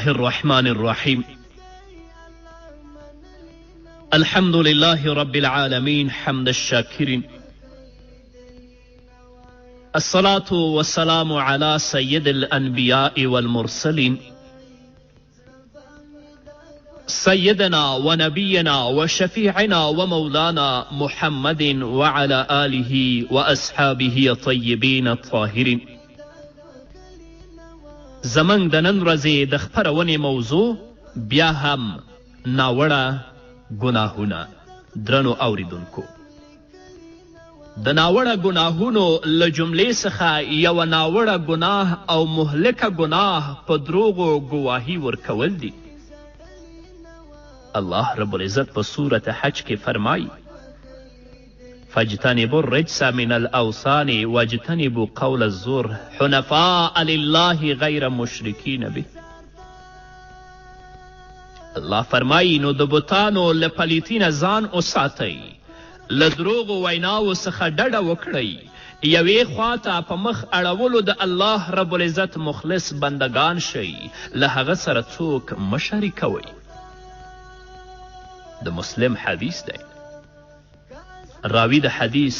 الرحمن الرحيم. الحمد لله رب العالمين حمد الشاكرين، الصلاة والسلام على سيد الأنبياء والمرسلين سيدنا ونبينا وشفيعنا ومولانا محمد وعلى آله وأصحابه الطيبين الطاهرين. زمنګ د نن ورځې د خپرونې موضوع بیا هم ناوړه ګناهونه. درنو اوریدونکو، د ناوړه ګناهونو له جملې څخه یوه ناوړه ګناه او مهلکه ګناه په دروغو ګواهي ورکول دي. الله رب العزت په سورة حج کې فرمایي: فاجتنبوا الرجس من الاوثان واجتنبوا قول الزور حنفاء لله غیر مشرکین به. الله فرمایي نو د بتانو له پلیتي نه ځان وساتئ، له دروغو ویناو څخه ډډه وکړئ، یوې خواته په مخ اړولو د الله رب العزت مخلص بندگان شئ، له هغه سره څوک مه شریکوئ. د مسلم حدیث دی. راوی د حدیث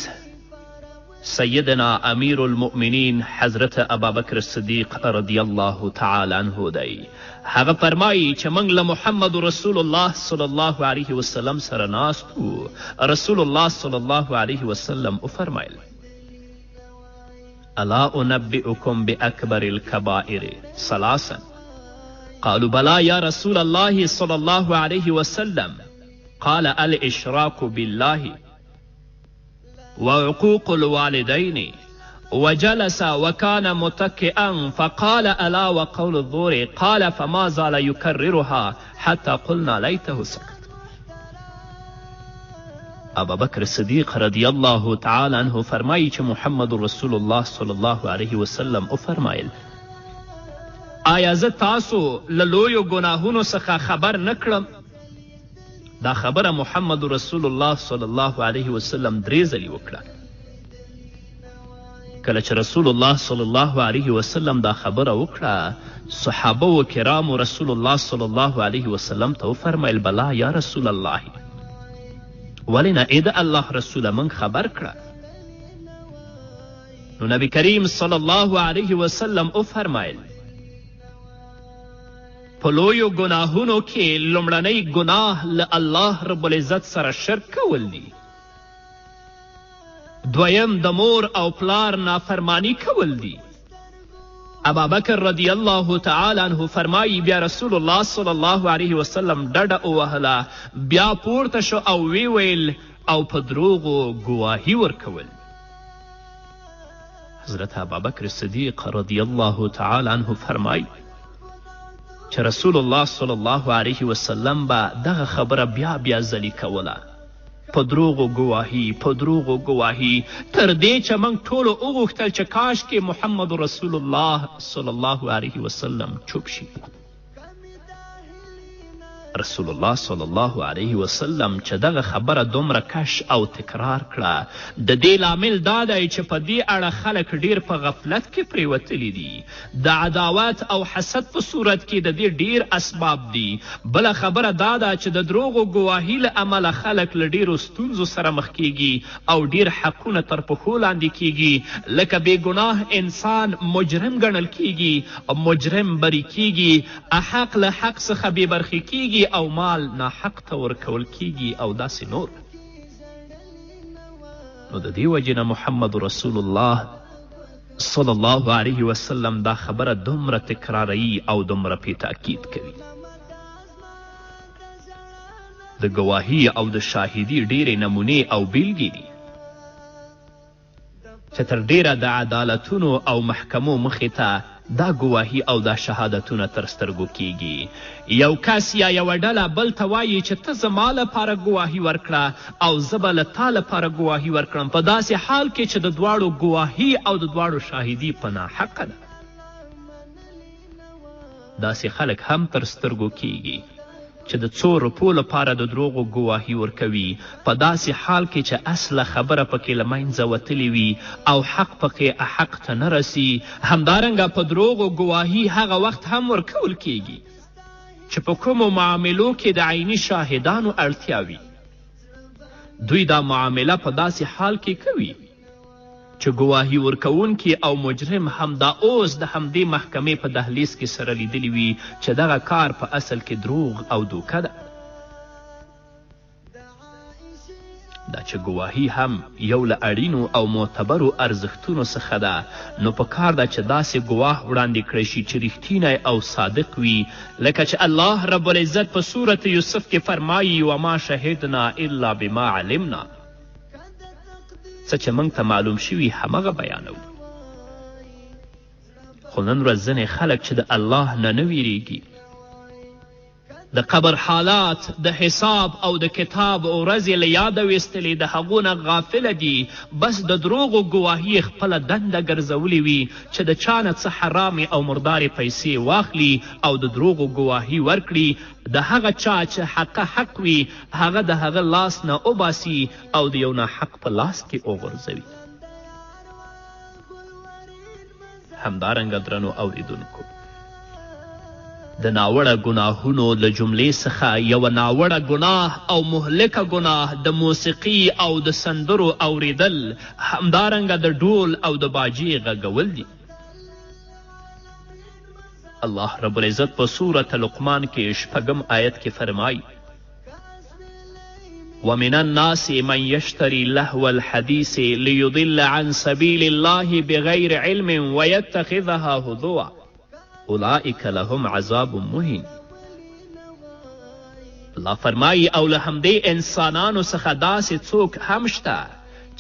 سیدنا امیر المؤمنین حضرت ابابکر صدیق رضی الله تعالی عنه دی. هغه فرمایي چې موږ له محمد رسول الله صلی الله علیه وسلم سره ناست وو. رسول الله صلی الله علیه وسلم وفرمایل: الا انبئکم باکبر الکبائر ثلاثا؟ قالوا بلا یا رسول الله صلی الله علیه وسلم. قال الاشراك بالله وعقوق الوالدين. وجلس وكان متكئا فقال الا وقول الزور. قال فما زال يكررها حتى قلنا ليته سكت. ابوبکر صدیق رضی الله تعالی عنه فرمایي چې محمد رسول الله صلی الله علیه وسلم وفرمایل: آیا زه تاسو له لویو ګناهونو څخه خبر نه کړم؟ دا خبره محمد رسول الله صلی الله علیه وسلم 3 ځلې وکړه. کله چې رسول الله صلی الله علیه وسلم دا خبره وکړه، صحابه و کرامو رسول الله صلی الله علیه وسلم ته وفرمیل: بلا یا رسول الله، ولې نه ای د الله رسوله موږ خبر کړه. نو نبی کریم صلی الله علیه وسلم وفرمیل: په لویو ګناهونو کې لومړنی ګناه له الله رب العزت سره شرک کول دي. دویم د مور او پلار نافرمانی کول دي. ابابکر رضی الله تعالی عنه فرمایي بیا رسول الله صلی الله علیه وسلم ډډه ووهله، بیا پورته شو او وی ویل او په دروغو ګواهي ورکول. حضرت ابابکر صدیق رضی الله تعالی عنه فرمایي چې رسول الله صلی الله علیه وسلم به دغه خبره بیا ځلې کوله، په دروغو ګواهي، په دروغو ګواهي، تر دې چې موږ ټولو وغوښتل چې کاشکې محمد رسول الله صلی الله علیه وسلم چوپ شي. رسول الله صلی الله علیه وسلم چې دغه خبره دومره کش او تکرار کړه، د دې لامل دا دی چې په دې اړه خلک ډیر په غفلت کې پریوتلي دي. د عداوت او حسد په صورت کې د دې ډیر اسباب دي. بله خبره دا ده چې د دروغو ګواهي له امله خلک له ډیرو ستونزو سره مخ کیږي او ډیر حقونه تر پښو لاندې کیږي، لکه بې ګناه انسان مجرم ګڼل کیږي او مجرم بری کیږي، احق له حق څخه بې برخې کیږي او مال ناحق ته ورکول کیږي او داسې نور. نو د دې وجې نه محمد رسول الله صلی الله علیه وسلم دا خبره دومره تکراروي او دومره پې تاکید کوي. د ګواهي او د شاهدي ډیرې نمونې او بیلګې دي چې تر ډیره د عدالتونو او محکمو مخې ته دا ګواهي او دا شهادتونه تر سترګو کیږي. یو کس یا یوه ډله بل ته وایي چې ته زما لپاره ګواهي ورکړه او زه به له تا لپاره ګواهي ورکړم، په داسې حال کې چې د دواړو ګواهي او د دواړو شاهدي په ناحقه ده. داسې خلک هم تر سترګو کیږي چې د څو روپو لپاره د دروغو ګواهي ورکوي، په داسې حال کې چې اصله خبره پکې له منځه وتلې وي او حق پکې احق ته نه رسي. همدارنګه په دروغو ګواهي هغه وخت هم ورکول کیږي چې په کومو معاملو کې د عیني شاهدانو اړتیا وي. دوی دا معامله په داسې حال کې کوي چې ګواهي ورکوونکي او مجرم همدا اوس د همدې محکمې په دهلیز کې سره لیدلی وي چې دغه کار په اصل کې دروغ او دوکه ده. دا چې ګواهي هم یو له اړینو او معتبرو ارزښتونو څخه ده، نو په کار ده چې داسې ګواه وړاندې کړی شي چې رښتینی او صادق وي، لکه چې الله رب العزت په صورت یوسف کې فرمایي وما شهدنا الا بما علمنا، څه چې موږ ته معلوم شوي همغه بیانو. خو نن ورځ ځینې خلک چې د الله نه نه ویریږي، د قبر حالات، د حساب او د کتاب ورځې له یاده ویستلې، د هغو نه غافله دي، بس د دروغو ګواهي خپله دنده ګرځولې وي چې د چا نه څه حرامې او مردارې پیسې واخلي او د دروغو ګواهي ورکړي، د هغه چا چې حقه حق وي هغه د هغه لاس نه وباسي او د یو ناحق په لاس کې وغورځوي. همدارنګه درنو اوریدونکو، د ناوړه ګناهونو له جملې څخه یوه ناوړه ګناه او مهلکه ګناه د موسیقي او د سندرو اوریدل، همدارنګه د ډول او د باجې غږول دي. الله رب العزت په سورة لقمان کې 6 آیت کې فرمایي ومن الناس من يشتري لهو الحديث ليضل عن سبيل الله بغير علم ويتخذها هزوا اولئک لهم عذاب مهین. الله فرمایي او له همدې انسانانو څخه داسې څوک هم شته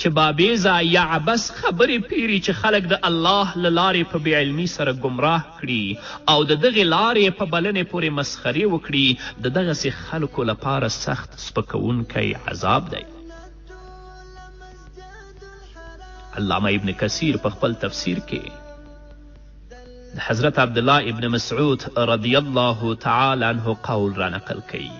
چې بابیزه یا عبس خبرې پیري چې خلک د الله له لارې په بېعلمي سره ګمراه کړي او د دغې لارې په بلنې پورې مسخرې وکړي، د دغسې خلکو لپاره سخت سپکوونکی عذاب دی. علامه ابن کثیر په خپل تفسیر کې د حضرت عبدالله ابن مسعود رضی الله تعالی عنه قول را نقل کوي.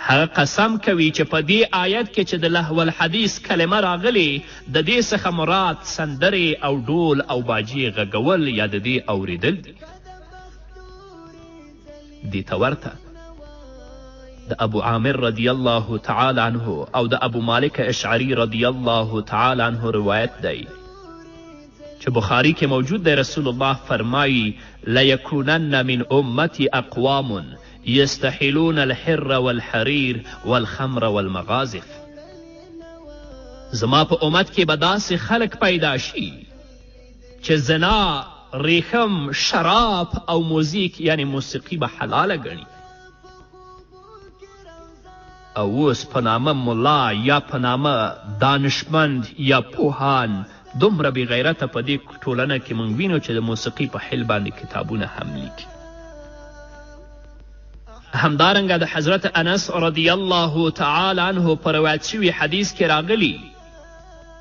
هغه قسم کوي چې په دې آیت کې چې د لهو الحدیث کلمه راغلې، د دې څخه مراد سندرې او ډول او باجې غږول یا د دې اوریدل دي. دې ته ورته د ابو عامر رضی الله تعالی عنه او د ابو مالک اشعری رضی الله تعالی عنه روایت دی چې بخاری کې موجود دی. رسول الله فرمایي لیکونن من امتی اقوام یستحلون الحر والحریر والخمر والمغازف. زما په امت کې به داسې خلک پیدا شي چې زنا، ریخم، شراب او موزیک یعنی موسیقي به حلاله ګڼي، او اوس په نامه ملا یا په نامه دانشمند یا پوهان دومره بې غیرته په دې ټولنه کې موږ وینو چې د موسیقي په حل باندې کتابونه هم لیکي. همدارنګه د حضرت انس رضی الله تعالی عنه په روایت شوي حدیث کې راغلی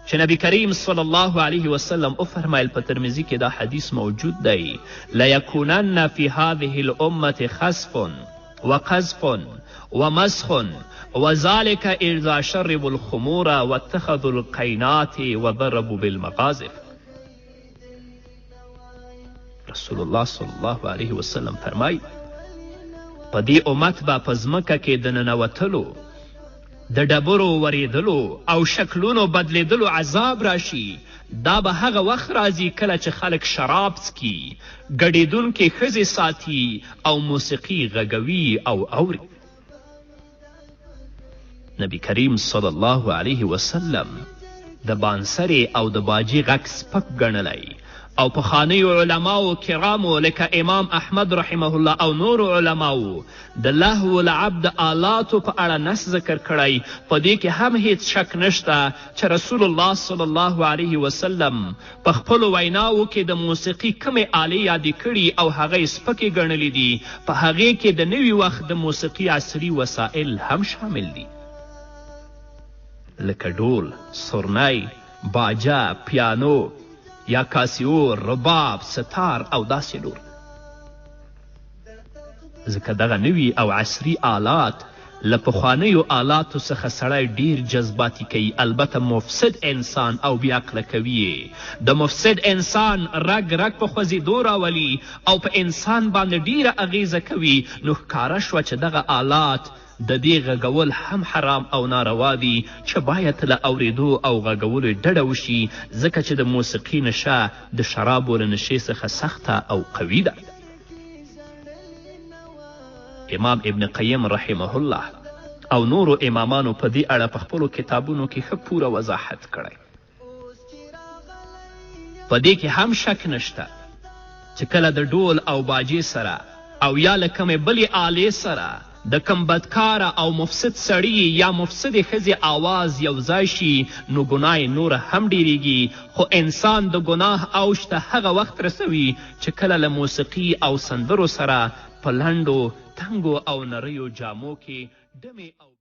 چې نبی کریم صلی الله علیه وسلم وفرمایل، په ترمذي کې دا حدیث موجود دی، لیکونن فی هذه الامة خسف وقذف ومسخ وذلك اذا شربوا الخمور واتخذوا القینات وضربوا بالمغازف. رسول الله صلی الله علیه وسلم فرمایي په دې امت به په ځمکه کې د ننوتلو، د ډبرو وریدلو او شکلونو بدلیدلو عذاب راشي. دا به هغه وخت راځي کله چې خلک شراب څکي، ګډېدونکې ښځې ساتي او موسیقي غږوي او اوري. نبی کریم صلی الله علیه وسلم د بانسرې او د باجې غږ سپک ګڼلی او پخوانیو علماو کرامو لکه امام احمد رحمه الله او نور علماو د لهو لعب د آلاتو په اړه نص ذکر کړی. په دې کې هم هیڅ شک نشته چې رسول الله صلی الله علیه وسلم په خپلو ویناوو کې د موسیقي کمې آلې یادې کړي او هغه یې سپکې ګڼلې دي. په هغې کې د نوي وخت د موسیقي عصري وسایل هم شامل دي، لکه ډول، سرنی، باجه، پیانو یا کاسیو، رباب، ستار او داسې نور. ځکه دغه نوي او عصري آلات له پخوانیو آلاتو څخه سړی ډیر جذباتي کوي، البته مفسد انسان او بې عقله کوي یې. د مفسد انسان رګ رګ په خوځېدو راولي او په انسان باندې ډیره اغیزه کوي. نو ښکاره شوه چې دغه آلات د دې غږول هم حرام او ناروا دي چې باید له اورېدو او غږولو ډډه وشي، ځکه چې د موسیقي نشه د شرابو له نشې څخه سخته او قوي ده. امام ابن قیم رحمه الله او نورو امامانو په دې اړه په خپلو کتابونو کې ښه پوره وضاحت کړی. په دې کې هم شک نشته چې کله د ډول او باجې سره او یا له کومې بلې آلې سره د کم بدکاره او مفسد سړي یا مفسدې ښځې آواز یو ځای شي نو ګناه یې نوره هم ډیریږي. خو انسان د ګناه اوج ته هغه وخت رسوي چې کله له موسیقي او سندرو سره په لنډو تنګو او نریو جامو کې ډمې او